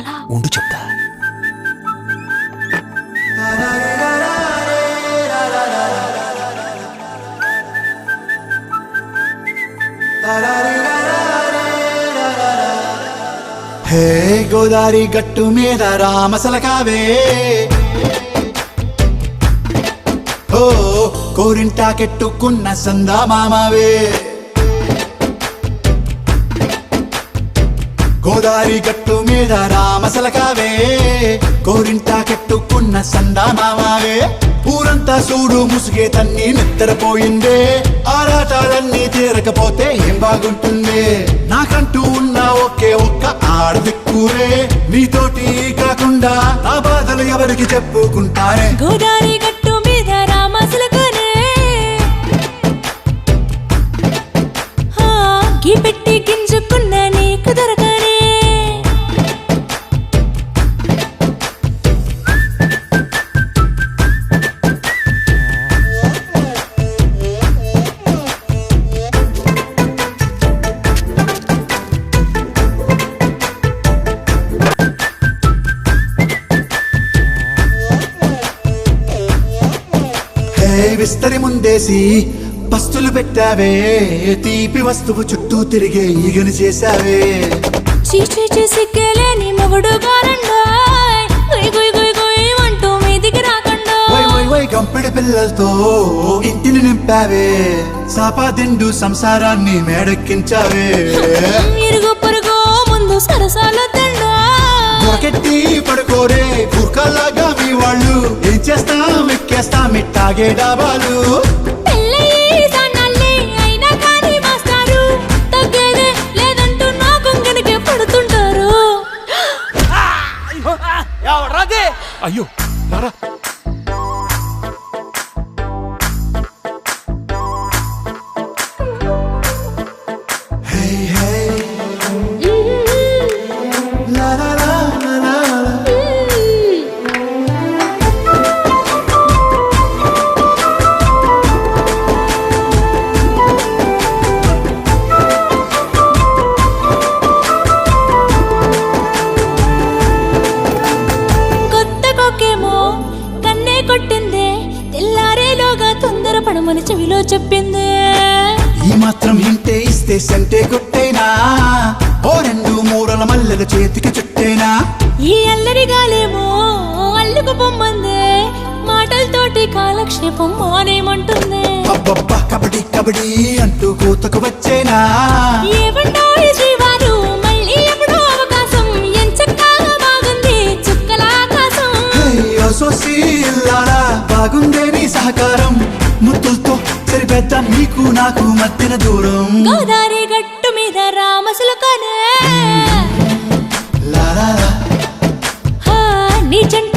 చెప్పాలా? ఉండు చెప్తా. హే గోదారి గట్టు మీద రామసలకావే, ఓ కోరింటాకెట్టుకున్న సందా మామావే. గోదారి గట్టు మీద రామసలకావే, కోరింటాకెట్టుకున్న సందా మామావే. ఊరంతా చూడు ముసుగే తన్ని నిద్రపోయిందే, ఆరాటాలన్నీ తీరకపోతే ఏం బాగుంటుంది. నాకంటూ ఉన్న ఒకే ఒక్క ఆడదిక్కురే, నీతోటి కాకుండా నా బాధలు ఎవరికి చెప్పుకుంటారే. గోదారి గట్టు మీద రామసలకనే, గీ పెట్టి గింజుకున్న నీకు దొరకనే. విస్తరి ముందేసి పస్తులు పెట్టావే, తీపి వస్తువు చుట్టూ తిరిగే ఈగని చేశావే. చీచీ సిగ్గలేని మొగుడు గారండాయ్, గుయ్ గుయ్ గుయ్ గుయ్ అంటూ మీదికి రాకండా. వై వై వై గంపెడి పిల్లలతో ఇంటిని నింపావే, సాపాదిండు సంసారాన్ని మేడెక్కించావే. ఇరుగు పొరుగు ముందు సరసాల తండా, దొరకెట్టి పడుకోరే కుర్కల్లాగా మీ వాళ్ళు. ఏం చేస్తాం ఎక్కేస్తాం ఇట్టాగే డాబాలు. అయినా కానీ మాస్టారు తగ్గేదే లేదంటూ నా కొంగనికే పడుతుంటారు. అయ్యో రారా. హే హే లా లా లా లా లా. తెల్లారేలోగా తొందర పడమని చెవిలో చెప్పింది. ఈ మాత్రం ఇంటే ఇస్తే సంటే కొట్టేనా, ఓ రెండు మూరల మల్లెల చేతికి చుట్టేనా. ఈ అల్లరి గాలేమో అల్లుకు పొమ్మంది, మాటలతోటి కాలక్షేపం మానేమంటుంది. అబ్బబ్బా కబడ్డీ కబడ్డీ అంటూ కూతకు వచ్చేనా. ఏమంటో ఈ జీవాలు మళ్ళీ ఎప్పుడో అవకాశం, ఎంచక్కా బాగుంది చుక్కల ఆకాశం. సోసి ఇల్లాలా బాగుందే నీ సహకారం, ముద్దులతో సరిపెద్ద నీకు నాకు మధ్యన దూరం. గోదారి గట్టు మీద రామసలకనే, లా లా లా. నీ జంట